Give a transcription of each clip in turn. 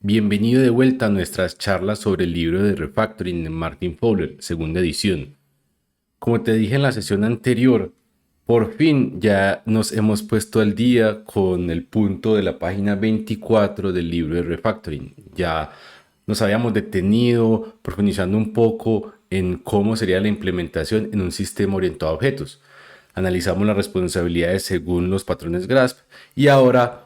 Bienvenido de vuelta a nuestras charlas sobre el libro de Refactoring de Martin Fowler, segunda edición. Como te dije en la sesión anterior, por fin ya nos hemos puesto al día con el punto de la página 24 del libro de Refactoring. Ya nos habíamos detenido profundizando un poco en cómo sería la implementación en un sistema orientado a objetos. Analizamos las responsabilidades según los patrones GRASP y ahora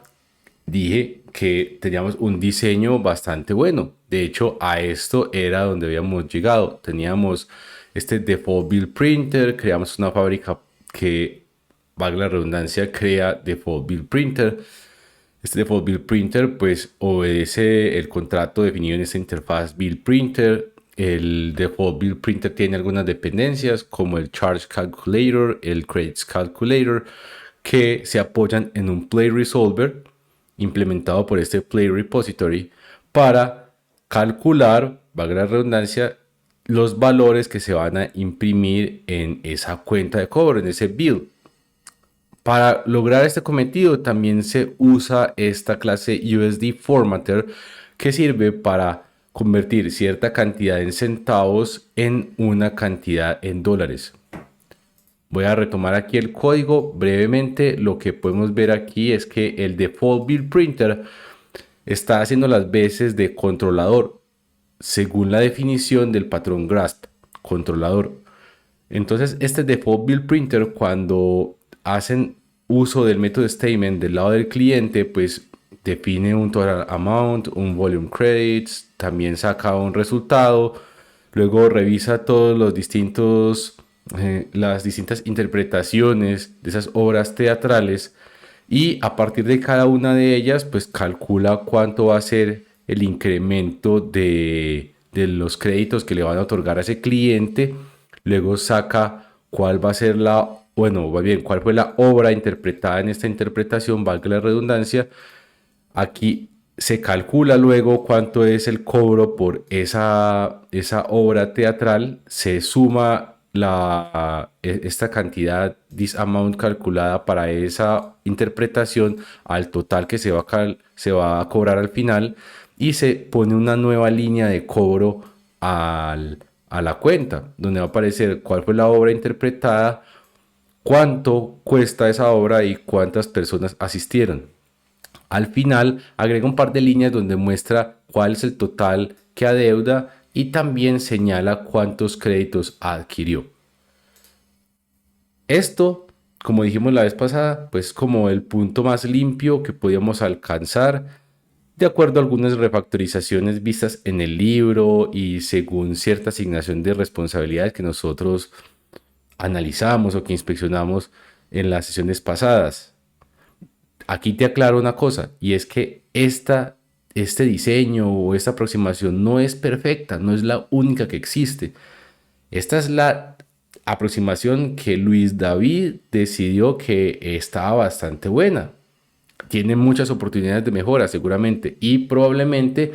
dije que teníamos un diseño bastante bueno. De hecho, a esto era donde habíamos llegado. Teníamos este default build printer, creamos una fábrica que, valga la redundancia, crea default build printer. Este default build printer pues obedece el contrato definido en esta interfaz build printer. El default build printer tiene algunas dependencias como el charge calculator, el credits calculator, que se apoyan en un play resolver implementado por este Play Repository para calcular, valga la redundancia, los valores que se van a imprimir en esa cuenta de cobro, en ese bill. Para lograr este cometido también se usa esta clase USD Formatter que sirve para convertir cierta cantidad en centavos en una cantidad en dólares. Voy a retomar aquí el código brevemente. Lo que podemos ver aquí es que el default build printer está haciendo las veces de controlador según la definición del patrón GRASP, controlador. Entonces, este default build printer, cuando hacen uso del método statement del lado del cliente, pues define un total amount, un volume credits, también saca un resultado, luego revisa todos los distintos las distintas interpretaciones de esas obras teatrales y a partir de cada una de ellas pues calcula cuánto va a ser el incremento de los créditos que le van a otorgar a ese cliente, luego saca cuál va a ser cuál fue la obra interpretada en esta interpretación, valga la redundancia. Aquí se calcula luego cuánto es el cobro por esa obra teatral, se suma esta cantidad, this amount calculada para esa interpretación al total que se va a cobrar al final y se pone una nueva línea de cobro a la cuenta, donde va a aparecer cuál fue la obra interpretada, cuánto cuesta esa obra y cuántas personas asistieron. Al final agrega un par de líneas donde muestra cuál es el total que adeuda y también señala cuántos créditos adquirió. Esto, como dijimos la vez pasada, pues como el punto más limpio que podíamos alcanzar de acuerdo a algunas refactorizaciones vistas en el libro y según cierta asignación de responsabilidades que nosotros analizamos o que inspeccionamos en las sesiones pasadas. Aquí te aclaro una cosa, y es que este diseño o esta aproximación no es perfecta, no es la única que existe. Esta es la aproximación que Luis David decidió que estaba bastante buena. Tiene muchas oportunidades de mejora seguramente y probablemente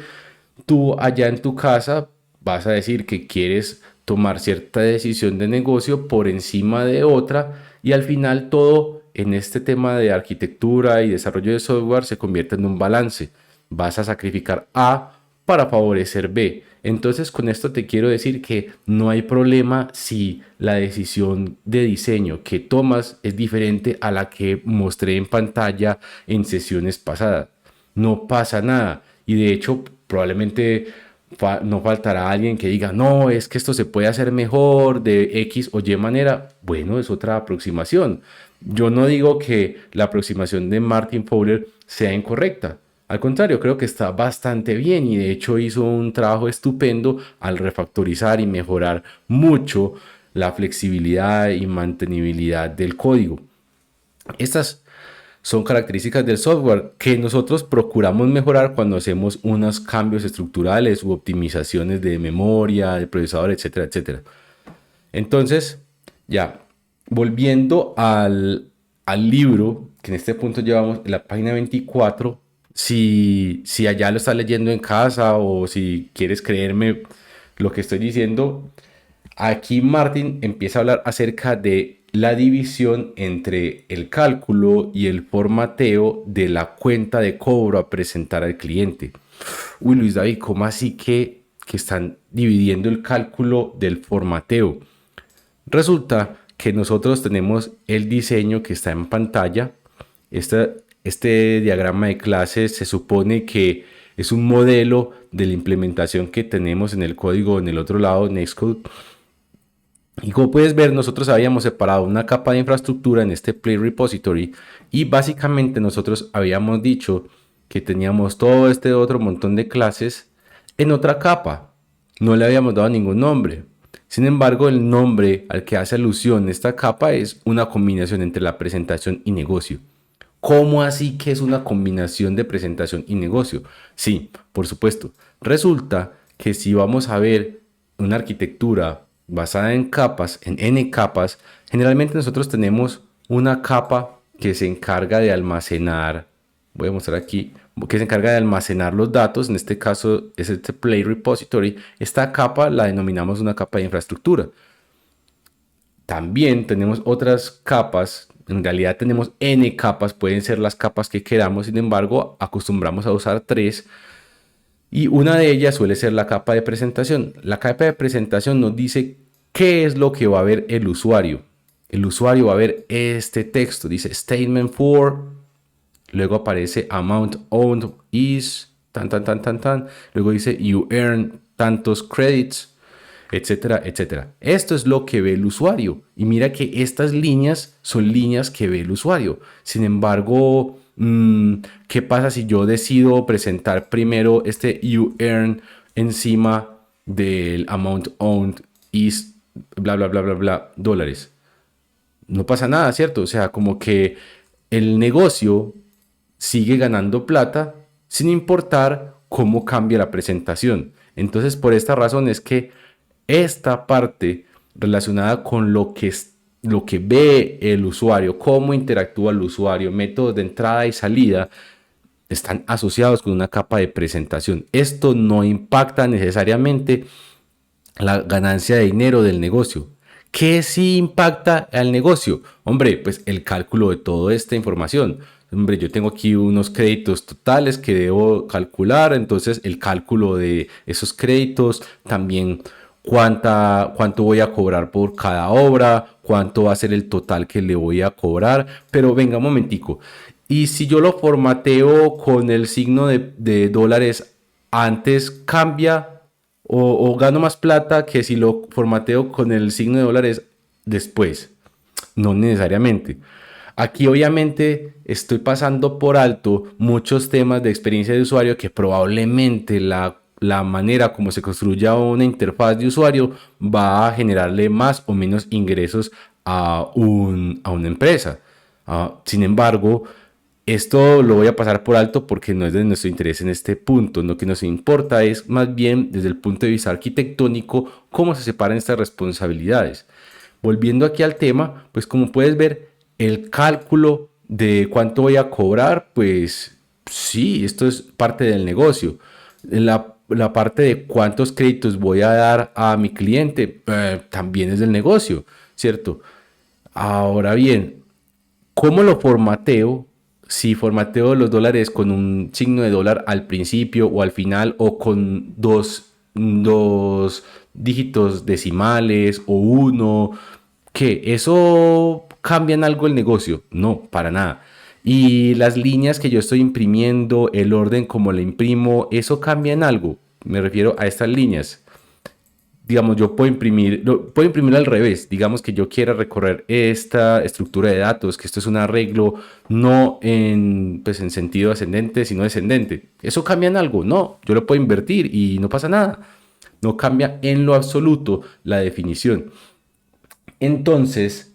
tú allá en tu casa vas a decir que quieres tomar cierta decisión de negocio por encima de otra y al final todo en este tema de arquitectura y desarrollo de software se convierte en un balance. Vas a sacrificar A para favorecer B. Entonces con esto te quiero decir que no hay problema si la decisión de diseño que tomas es diferente a la que mostré en pantalla en sesiones pasadas. No pasa nada y de hecho probablemente no faltará alguien que diga, no, es que esto se puede hacer mejor de X o Y manera. Bueno, es otra aproximación. Yo no digo que la aproximación de Martin Fowler sea incorrecta. Al contrario, creo que está bastante bien y de hecho hizo un trabajo estupendo al refactorizar y mejorar mucho la flexibilidad y mantenibilidad del código. Estas son características del software que nosotros procuramos mejorar cuando hacemos unos cambios estructurales u optimizaciones de memoria, de procesador, etcétera, etcétera. Entonces, ya, volviendo al libro, que en este punto llevamos en la página 24, si allá lo estás leyendo en casa o si quieres creerme lo que estoy diciendo, aquí Martin empieza a hablar acerca de la división entre el cálculo y el formateo de la cuenta de cobro a presentar al cliente. Uy, Luis David, ¿cómo así que están dividiendo el cálculo del formateo? Resulta que nosotros tenemos el diseño que está en pantalla. Este diagrama de clases se supone que es un modelo de la implementación que tenemos en el código en el otro lado, Nextcode. Y como puedes ver, nosotros habíamos separado una capa de infraestructura en este Play Repository y básicamente nosotros habíamos dicho que teníamos todo este otro montón de clases en otra capa. No le habíamos dado ningún nombre. Sin embargo, el nombre al que hace alusión esta capa es una combinación entre la presentación y negocio. ¿Cómo así que es una combinación de presentación y negocio? Sí, por supuesto. Resulta que si vamos a ver una arquitectura basada en capas, en n capas, generalmente nosotros tenemos una capa que se encarga de almacenar, voy a mostrar aquí, que se encarga de almacenar los datos, en este caso es este Play Repository. Esta capa la denominamos una capa de infraestructura. También tenemos otras capas, en realidad tenemos n capas, pueden ser las capas que queramos, sin embargo acostumbramos a usar 3 y una de ellas suele ser la capa de presentación. La capa de presentación nos dice qué es lo que va a ver el usuario. El usuario va a ver este texto, dice statement for, luego aparece amount owned is, luego dice you earn tantos credits, etcétera, etcétera. Esto es lo que ve el usuario. Y mira que estas líneas son líneas que ve el usuario. Sin embargo, ¿qué pasa si yo decido presentar primero este you earn encima del amount owned is bla, bla, bla, bla, bla, dólares? No pasa nada, ¿cierto? O sea, como que el negocio sigue ganando plata sin importar cómo cambia la presentación. Entonces, por esta razón es que esta parte relacionada con lo que ve el usuario, cómo interactúa el usuario, métodos de entrada y salida, están asociados con una capa de presentación. Esto no impacta necesariamente la ganancia de dinero del negocio. ¿Qué sí impacta al negocio? Hombre, pues el cálculo de toda esta información. Hombre, yo tengo aquí unos créditos totales que debo calcular, entonces el cálculo de esos créditos, también cuánto voy a cobrar por cada obra, cuánto va a ser el total que le voy a cobrar. Pero venga un momentico, y si yo lo formateo con el signo de dólares antes, ¿cambia o gano más plata que si lo formateo con el signo de dólares después? No necesariamente. Aquí obviamente estoy pasando por alto muchos temas de experiencia de usuario que probablemente la manera como se construya una interfaz de usuario va a generarle más o menos ingresos a una empresa. Sin embargo, esto lo voy a pasar por alto porque no es de nuestro interés en este punto. Lo que nos importa es más bien desde el punto de vista arquitectónico cómo se separan estas responsabilidades. Volviendo aquí al tema, pues como puedes ver, el cálculo de cuánto voy a cobrar, pues sí, esto es parte del negocio. La parte de cuántos créditos voy a dar a mi cliente, también es del negocio, ¿cierto? Ahora bien, ¿cómo lo formateo? Si formateo los dólares con un signo de dólar al principio o al final o con dos dígitos decimales o uno, ¿qué? ¿Eso cambia en algo el negocio? No, para nada. Y las líneas que yo estoy imprimiendo, el orden como le imprimo, ¿eso cambia en algo? Me refiero a estas líneas. Digamos, yo puedo imprimir al revés. Digamos que yo quiera recorrer esta estructura de datos, que esto es un arreglo no pues en sentido ascendente, sino descendente. ¿Eso cambia en algo? No, yo lo puedo invertir y no pasa nada. No cambia en lo absoluto la definición. Entonces,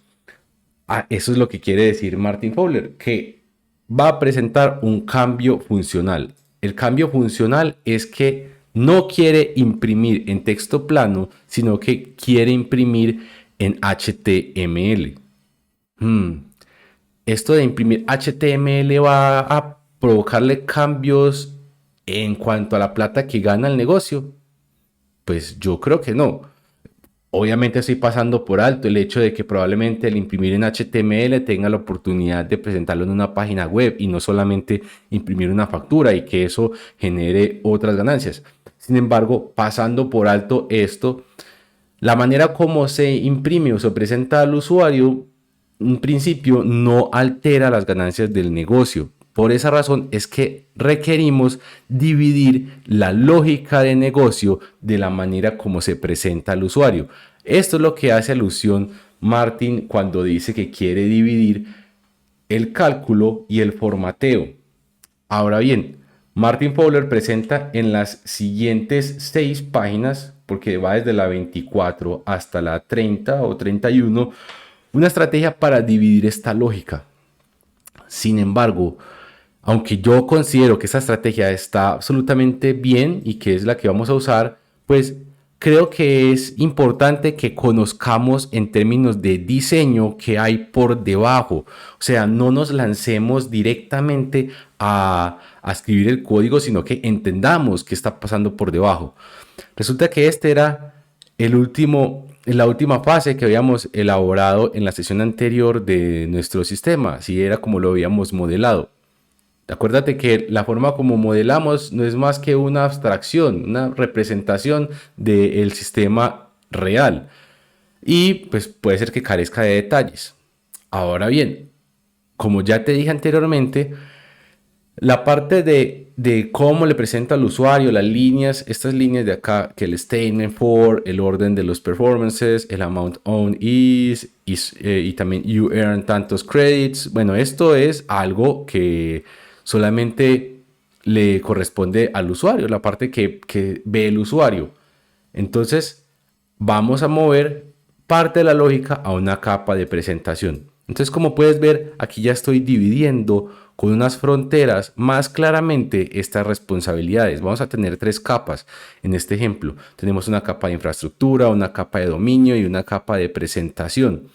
eso es lo que quiere decir Martin Fowler, que va a presentar un cambio funcional. El cambio funcional es que no quiere imprimir en texto plano, sino que quiere imprimir en HTML. Esto de imprimir HTML va a provocarle cambios en cuanto a la plata que gana el negocio. Pues yo creo que no. Obviamente estoy pasando por alto el hecho de que probablemente el imprimir en HTML tenga la oportunidad de presentarlo en una página web y no solamente imprimir una factura y que eso genere otras ganancias. Sin embargo, pasando por alto esto, la manera como se imprime o se presenta al usuario, en principio, no altera las ganancias del negocio. Por esa razón es que requerimos dividir la lógica de negocio de la manera como se presenta al usuario. Esto es lo que hace alusión Martin cuando dice que quiere dividir el cálculo y el formateo. Ahora bien, Martin Fowler presenta en las siguientes 6 páginas, porque va desde la 24 hasta la 30 o 31, una estrategia para dividir esta lógica. Sin embargo, aunque yo considero que esta estrategia está absolutamente bien y que es la que vamos a usar, pues creo que es importante que conozcamos en términos de diseño qué hay por debajo. O sea, no nos lancemos directamente a escribir el código, sino que entendamos qué está pasando por debajo. Resulta que este era la última fase que habíamos elaborado en la sesión anterior de nuestro sistema, así era como lo habíamos modelado. Acuérdate que la forma como modelamos no es más que una abstracción, una representación del sistema real. Y pues puede ser que carezca de detalles. Ahora bien, como ya te dije anteriormente, la parte de cómo le presenta al usuario las líneas, estas líneas de acá, que el statement for, el orden de los performances, el amount on y también you earn tantos credits. Bueno, esto es algo que solamente le corresponde al usuario, la parte que ve el usuario. Entonces, vamos a mover parte de la lógica a una capa de presentación. Entonces, como puedes ver, aquí ya estoy dividiendo con unas fronteras más claramente estas responsabilidades. Vamos a tener 3 capas en este ejemplo. Tenemos una capa de infraestructura, una capa de dominio y una capa de presentación.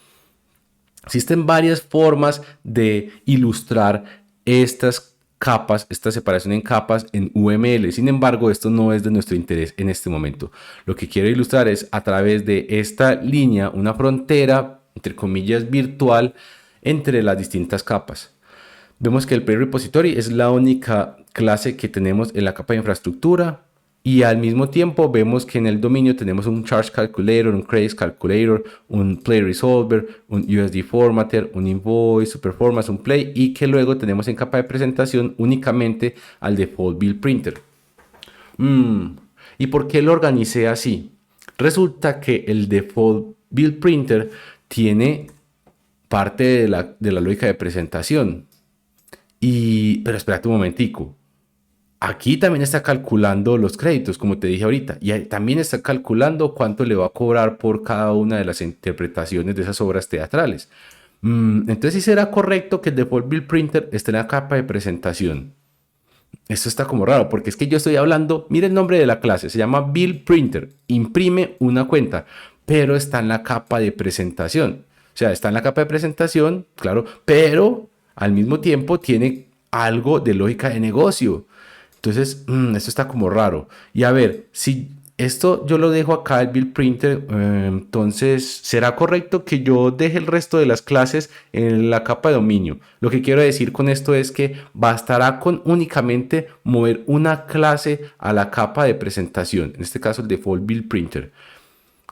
Existen varias formas de ilustrar estas capas, esta separación en capas en UML. Sin embargo, esto no es de nuestro interés en este momento. Lo que quiero ilustrar es a través de esta línea, una frontera, entre comillas, virtual entre las distintas capas. Vemos que el Play Repository es la única clase que tenemos en la capa de infraestructura y al mismo tiempo vemos que en el dominio tenemos un Charge Calculator, un Credits Calculator, un Play Resolver, un USD Formatter, un Invoice, su Performance, un Play y que luego tenemos en capa de presentación únicamente al Default Bill Printer. ¿Y por qué lo organicé así? Resulta que el Default Bill Printer tiene parte de la lógica de presentación. Pero espérate un momentico. Aquí también está calculando los créditos, como te dije ahorita. Y también está calculando cuánto le va a cobrar por cada una de las interpretaciones de esas obras teatrales. Entonces sí será correcto que el Default Bill Printer esté en la capa de presentación. Esto está como raro, porque es que yo estoy hablando, mira el nombre de la clase, se llama Bill Printer, imprime una cuenta, pero está en la capa de presentación. O sea, está en la capa de presentación, claro, pero al mismo tiempo tiene algo de lógica de negocio. Entonces, esto está como raro. Y a ver, si esto yo lo dejo acá, el Bill Printer, entonces, ¿será correcto que yo deje el resto de las clases en la capa de dominio? Lo que quiero decir con esto es que bastará con únicamente mover una clase a la capa de presentación, en este caso el Default Bill Printer.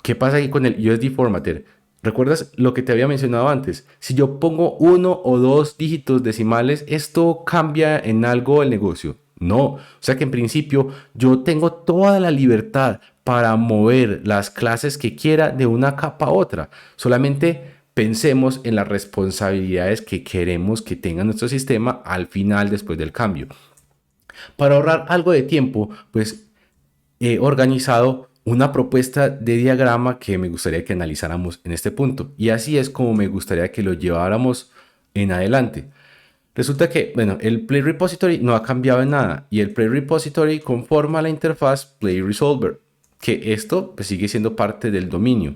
¿Qué pasa aquí con el USD Formatter? ¿Recuerdas lo que te había mencionado antes? Si yo pongo 1 o 2 dígitos decimales, ¿esto cambia en algo el negocio? No. O sea que en principio yo tengo toda la libertad para mover las clases que quiera de una capa a otra. Solamente pensemos en las responsabilidades que queremos que tenga nuestro sistema al final después del cambio. Para ahorrar algo de tiempo, pues he organizado una propuesta de diagrama que me gustaría que analizáramos en este punto. Y así es como me gustaría que lo lleváramos en adelante. Resulta que, bueno, el Play Repository no ha cambiado en nada y el Play Repository conforma la interfaz Play Resolver, que esto pues, sigue siendo parte del dominio.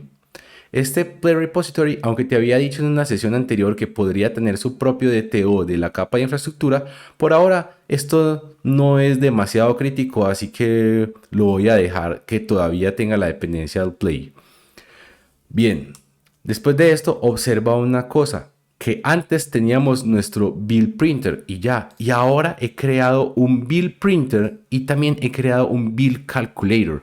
Este Play Repository, aunque te había dicho en una sesión anterior que podría tener su propio DTO de la capa de infraestructura, por ahora esto no es demasiado crítico, así que lo voy a dejar que todavía tenga la dependencia del Play. Bien, después de esto observa una cosa, que antes teníamos nuestro bill printer y ya, y ahora he creado un bill printer y también he creado un bill calculator.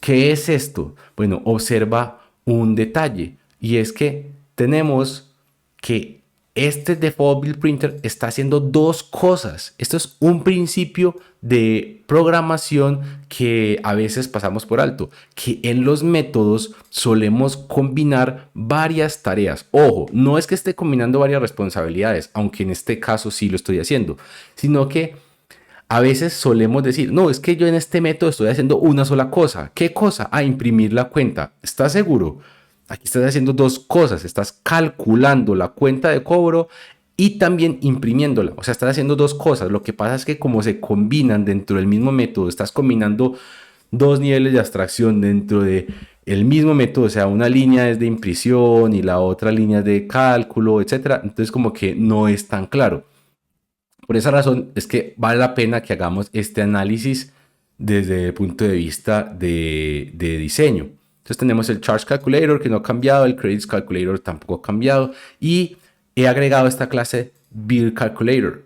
¿Qué es esto? Bueno, observa un detalle y es que tenemos que este default build printer está haciendo dos cosas. Esto es un principio de programación que a veces pasamos por alto, que en los métodos solemos combinar varias tareas. Ojo, no es que esté combinando varias responsabilidades, aunque en este caso sí lo estoy haciendo, sino que a veces solemos decir, no, es que yo en este método estoy haciendo una sola cosa. ¿Qué cosa? A imprimir la cuenta. ¿Estás seguro? Aquí estás haciendo dos cosas. Estás calculando la cuenta de cobro y también imprimiéndola. O sea, estás haciendo dos cosas. Lo que pasa es que como se combinan dentro del mismo método, estás combinando dos niveles de abstracción dentro de el mismo método, o sea, una línea es de impresión y la otra línea es de cálculo, etcétera. Entonces, como que no es tan claro. Por esa razón es que vale la pena que hagamos este análisis desde el punto de vista de diseño. Entonces tenemos el Charge Calculator que no ha cambiado, el Credits Calculator tampoco ha cambiado y he agregado esta clase Bill Calculator.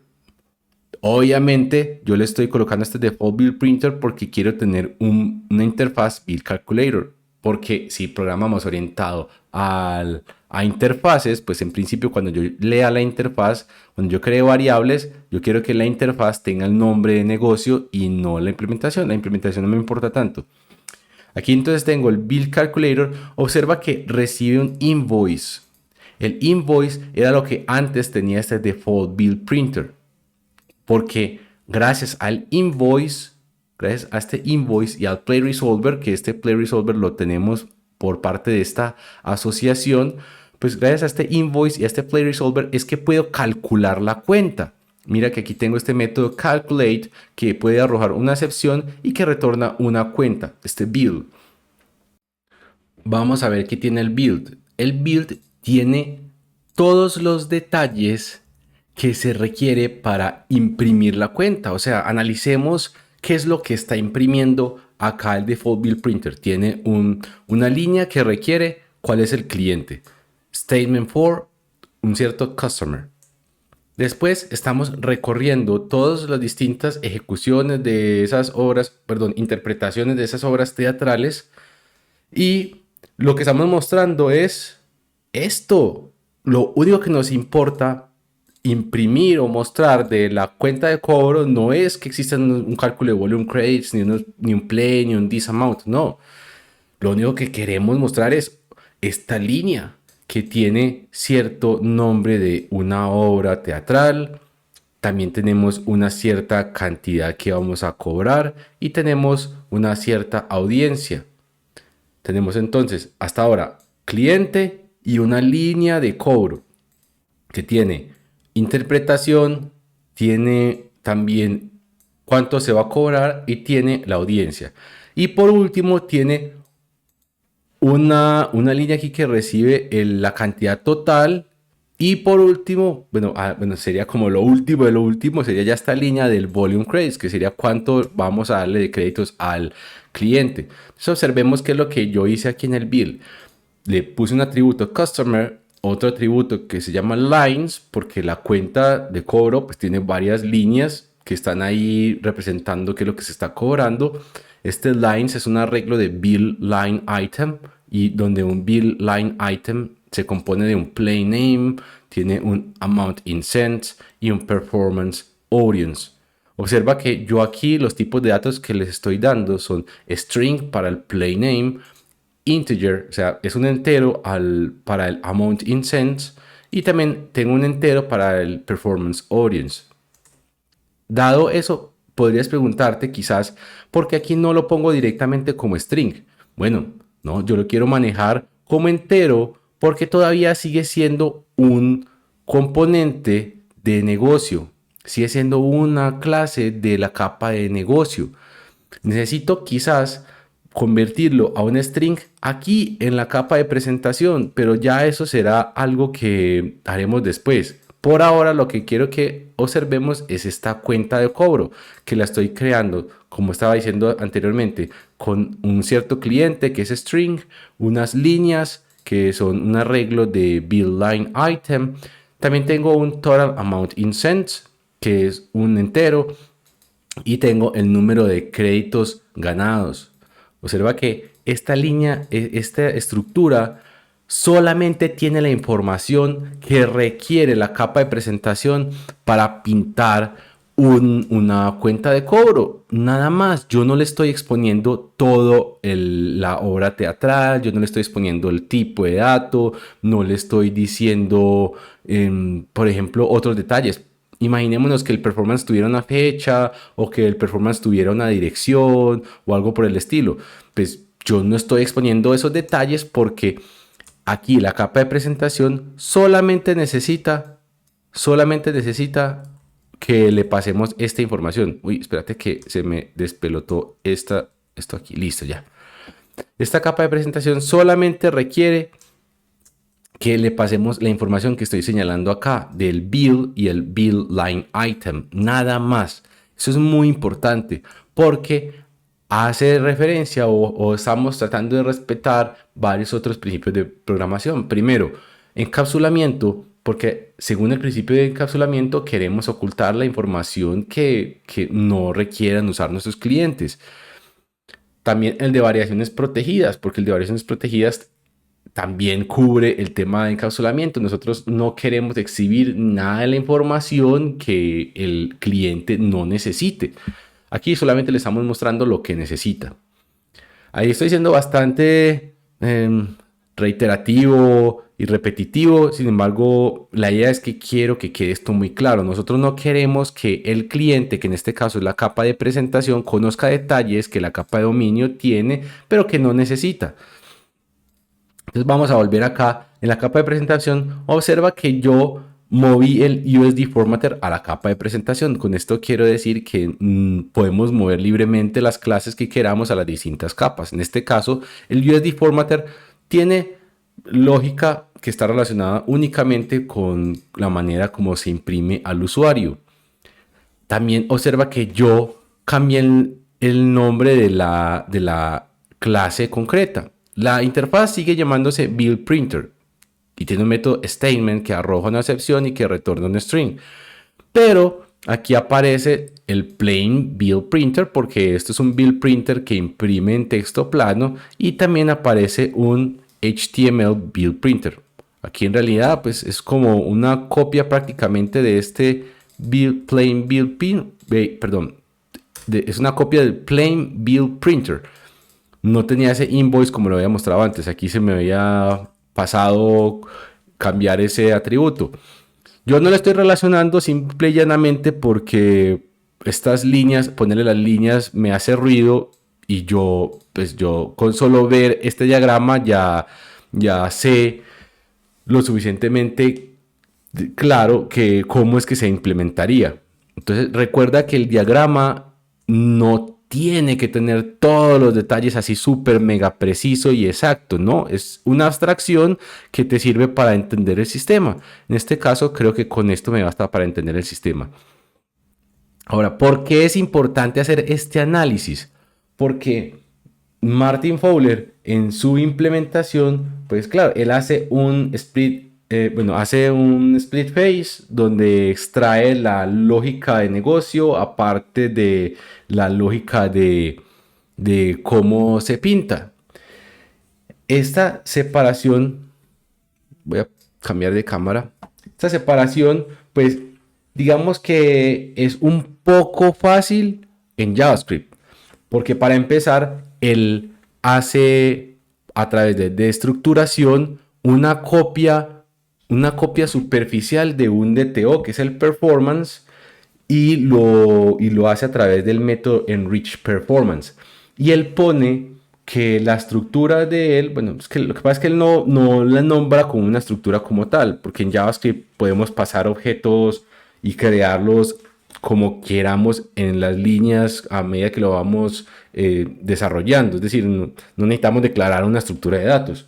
Obviamente yo le estoy colocando este default Bill Printer porque quiero tener una interfaz Bill Calculator. Porque si programamos orientado a interfaces, pues en principio cuando yo lea la interfaz, cuando yo creo variables, yo quiero que la interfaz tenga el nombre de negocio y no la implementación. La implementación no me importa tanto. Aquí entonces tengo el Bill Calculator. Observa que recibe un invoice. El invoice era lo que antes tenía este default Bill Printer. Porque gracias al invoice, gracias a este invoice y al Play Resolver, que este Play Resolver lo tenemos por parte de esta asociación, pues gracias a este invoice y a este Play Resolver es que puedo calcular la cuenta. Mira que aquí tengo este método calculate que puede arrojar una excepción y que retorna una cuenta, este build. Vamos a ver qué tiene el build. El build tiene todos los detalles que se requiere para imprimir la cuenta. O sea, analicemos qué es lo que está imprimiendo acá el default bill printer. Tiene una línea que requiere cuál es el cliente. Statement for un cierto customer. Después estamos recorriendo todas las distintas ejecuciones de esas obras, perdón, interpretaciones de esas obras teatrales y lo que estamos mostrando es esto. Lo único que nos importa imprimir o mostrar de la cuenta de cobro no es que exista un cálculo de volume credits, ni un play, ni un this amount. No. Lo único que queremos mostrar es esta línea que tiene cierto nombre de una obra teatral. También tenemos una cierta cantidad que vamos a cobrar y tenemos una cierta audiencia. Tenemos entonces hasta ahora cliente y una línea de cobro que tiene interpretación, tiene también cuánto se va a cobrar y tiene la audiencia. Y por último tiene una línea aquí que recibe la cantidad total. Y por último, bueno, sería como lo último de lo último, sería ya esta línea del volume credits, que sería cuánto vamos a darle de créditos al cliente. Entonces observemos qué es lo que yo hice aquí en el bill. Le puse un atributo customer, otro atributo que se llama lines, porque la cuenta de cobro pues tiene varias líneas que están ahí representando qué es lo que se está cobrando. Este lines es un arreglo de bill line item y donde un bill line item se compone de un plain name, tiene un amount in cents y un performance audience. Observa que yo aquí los tipos de datos que les estoy dando son string para el plain name, integer, o sea, es un entero para el amount in cents y también tengo un entero para el performance audience. Dado eso, podrías preguntarte quizás, ¿por qué aquí no lo pongo directamente como string? Bueno, no, yo lo quiero manejar como entero porque todavía sigue siendo un componente de negocio, sigue siendo una clase de la capa de negocio. Necesito quizás convertirlo a un string aquí en la capa de presentación, pero ya eso será algo que haremos después. Por ahora lo que quiero que observemos es esta cuenta de cobro que la estoy creando, como estaba diciendo anteriormente, con un cierto cliente que es string, unas líneas que son un arreglo de build line item. También tengo un total amount in cents, que es un entero, y tengo el número de créditos ganados. Observa que esta línea, esta estructura, solamente tiene la información que requiere la capa de presentación para pintar una cuenta de cobro. Nada más. Yo no le estoy exponiendo todo la obra teatral, yo no le estoy exponiendo el tipo de dato, no le estoy diciendo, por ejemplo, otros detalles. Imaginémonos que el performance tuviera una fecha o que el performance tuviera una dirección o algo por el estilo. Pues yo no estoy exponiendo esos detalles porque aquí la capa de presentación solamente necesita que le pasemos esta información. Uy, espérate que se me despelotó esto aquí. Listo, ya. Esta capa de presentación solamente requiere que le pasemos la información que estoy señalando acá del build y el build line item. Nada más. Eso es muy importante porque hace referencia o estamos tratando de respetar varios otros principios de programación. Primero, encapsulamiento, porque según el principio de encapsulamiento queremos ocultar la información que no requieran usar nuestros clientes. También el de variaciones protegidas, porque el de variaciones protegidas también cubre el tema de encapsulamiento. Nosotros no queremos exhibir nada de la información que el cliente no necesite. Aquí solamente le estamos mostrando lo que necesita. Ahí estoy siendo bastante reiterativo y repetitivo. Sin embargo, la idea es que quiero que quede esto muy claro. Nosotros no queremos que el cliente, que en este caso es la capa de presentación, conozca detalles que la capa de dominio tiene, pero que no necesita. Entonces vamos a volver acá en la capa de presentación. Observa que yo moví el USD Formatter a la capa de presentación. Con esto quiero decir que podemos mover libremente las clases que queramos a las distintas capas. En este caso, el USD Formatter tiene lógica que está relacionada únicamente con la manera como se imprime al usuario. También observa que yo cambié el nombre de la clase concreta. La interfaz sigue llamándose Build Printer y tiene un método statement que arroja una excepción y que retorna un string. Pero aquí aparece el plain Build Printer porque esto es un Build Printer que imprime en texto plano, y también aparece un HTML Build Printer. Aquí en realidad pues es como una copia prácticamente de este plain Build Printer, perdón, es una copia del plain Build Printer. No tenía ese invoice como lo había mostrado antes. Aquí se me había pasado cambiar ese atributo. Yo no lo estoy relacionando simple y llanamente porque estas líneas, ponerle las líneas me hace ruido, y yo con solo ver este diagrama ya sé lo suficientemente claro que cómo es que se implementaría. Entonces recuerda que el diagrama no tiene que tener todos los detalles así súper mega preciso y exacto, ¿no? Es una abstracción que te sirve para entender el sistema. En este caso creo que con esto me basta para entender el sistema. Ahora, ¿por qué es importante hacer este análisis? Porque Martin Fowler en su implementación, pues claro, él hace un split phase donde extrae la lógica de negocio aparte de la lógica de cómo se pinta. Esta separación, voy a cambiar de cámara, esta separación pues digamos que es un poco fácil en JavaScript, porque para empezar él hace a través de estructuración una copia superficial de un DTO que es el performance, y lo hace a través del método enrich performance, y él pone que la estructura de él, bueno, es que lo que pasa es que él no la nombra como una estructura como tal, porque en JavaScript podemos pasar objetos y crearlos como queramos en las líneas a medida que lo vamos desarrollando. Es decir, no necesitamos declarar una estructura de datos.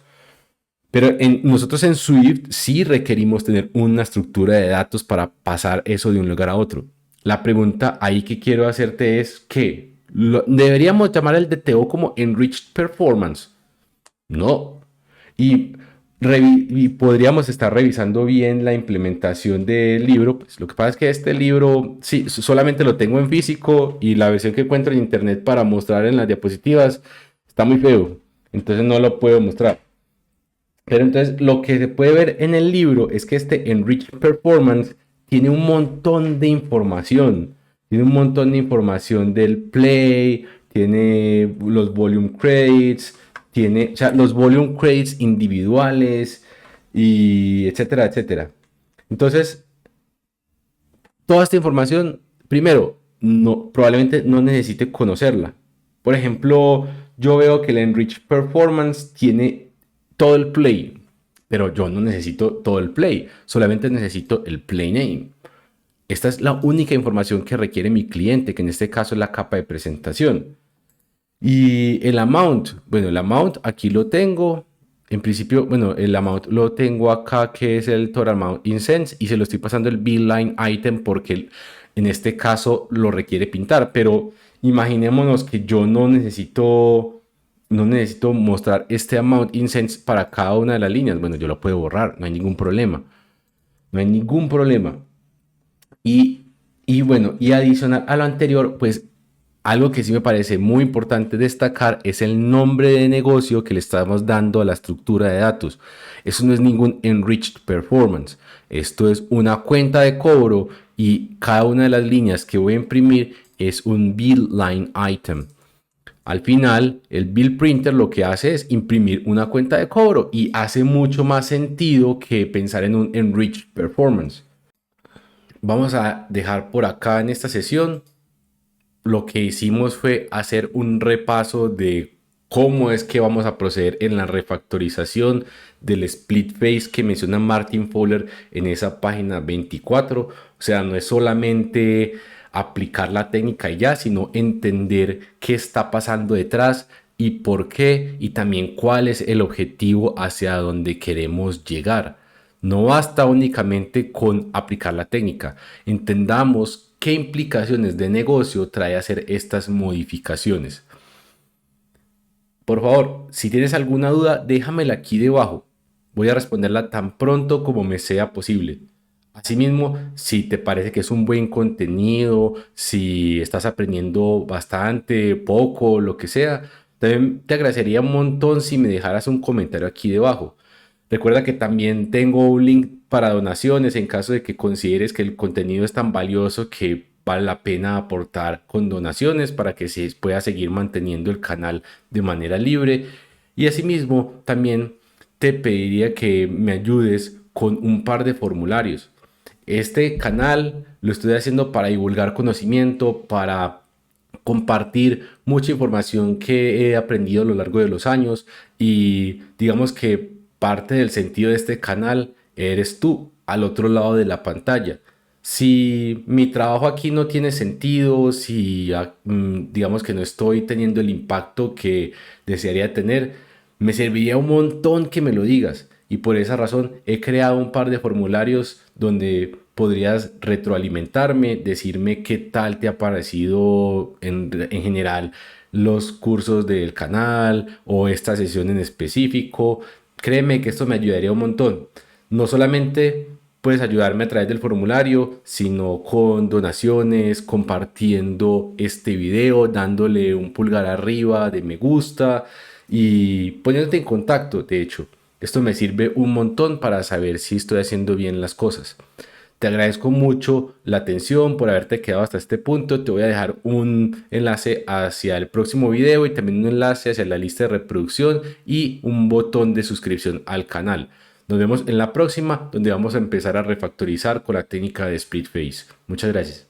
Pero nosotros en Swift sí requerimos tener una estructura de datos para pasar eso de un lugar a otro. La pregunta ahí que quiero hacerte es que deberíamos llamar el DTO como Enriched Performance. No. ¿Y y podríamos estar revisando bien la implementación del libro. Pues lo que pasa es que este libro, sí, solamente lo tengo en físico y la versión que encuentro en internet para mostrar en las diapositivas está muy feo. Entonces no lo puedo mostrar. Pero entonces lo que se puede ver en el libro es que este Enriched Performance tiene un montón de información. Tiene un montón de información del play, tiene los volume crates, tiene, o sea, los volume crates individuales y etcétera, etcétera. Entonces, toda esta información, primero, no, probablemente no necesite conocerla. Por ejemplo, yo veo que el Enrich Performance tiene todo el play, pero yo no necesito todo el play, solamente necesito el play name. Esta es la única información que requiere mi cliente, que en este caso es la capa de presentación. Y el amount, bueno, el amount aquí lo tengo. En principio, bueno, el amount lo tengo acá, que es el total amount in cents, y se lo estoy pasando el bill line item porque en este caso lo requiere pintar. Pero imaginémonos que yo no necesito mostrar este amount in cents para cada una de las líneas. Bueno, yo lo puedo borrar, no hay ningún problema. No hay ningún problema. Y, y bueno, y adicional a lo anterior, pues algo que sí me parece muy importante destacar es el nombre de negocio que le estamos dando a la estructura de datos. Eso no es ningún enriched performance. Esto es una cuenta de cobro y cada una de las líneas que voy a imprimir es un bill line item. Al final, el bill printer lo que hace es imprimir una cuenta de cobro y hace mucho más sentido que pensar en un enriched performance. Vamos a dejar por acá en esta sesión. Lo que hicimos fue hacer un repaso de cómo es que vamos a proceder en la refactorización del split face que menciona Martin Fowler en esa página 24. O sea, no es solamente aplicar la técnica y ya, sino entender qué está pasando detrás y por qué, y también cuál es el objetivo hacia donde queremos llegar. No basta únicamente con aplicar la técnica. Entendamos qué implicaciones de negocio trae hacer estas modificaciones. Por favor, si tienes alguna duda, déjamela aquí debajo. Voy a responderla tan pronto como me sea posible. Asimismo, si te parece que es un buen contenido, si estás aprendiendo bastante, poco, lo que sea, también te agradecería un montón si me dejaras un comentario aquí debajo. Recuerda que también tengo un link para donaciones en caso de que consideres que el contenido es tan valioso que vale la pena aportar con donaciones para que se pueda seguir manteniendo el canal de manera libre. Y asimismo, también te pediría que me ayudes con un par de formularios. Este canal lo estoy haciendo para divulgar conocimiento, para compartir mucha información que he aprendido a lo largo de los años y digamos que parte del sentido de este canal eres tú al otro lado de la pantalla. Si mi trabajo aquí no tiene sentido, si digamos que no estoy teniendo el impacto que desearía tener, me serviría un montón que me lo digas. Y por esa razón he creado un par de formularios donde podrías retroalimentarme, decirme qué tal te ha parecido en general los cursos del canal o esta sesión en específico. Créeme que esto me ayudaría un montón. No solamente puedes ayudarme a través del formulario, sino con donaciones, compartiendo este video, dándole un pulgar arriba de me gusta y poniéndote en contacto, de hecho. Esto me sirve un montón para saber si estoy haciendo bien las cosas. Te agradezco mucho la atención por haberte quedado hasta este punto. Te voy a dejar un enlace hacia el próximo video y también un enlace hacia la lista de reproducción y un botón de suscripción al canal. Nos vemos en la próxima, donde vamos a empezar a refactorizar con la técnica de split face. Muchas gracias.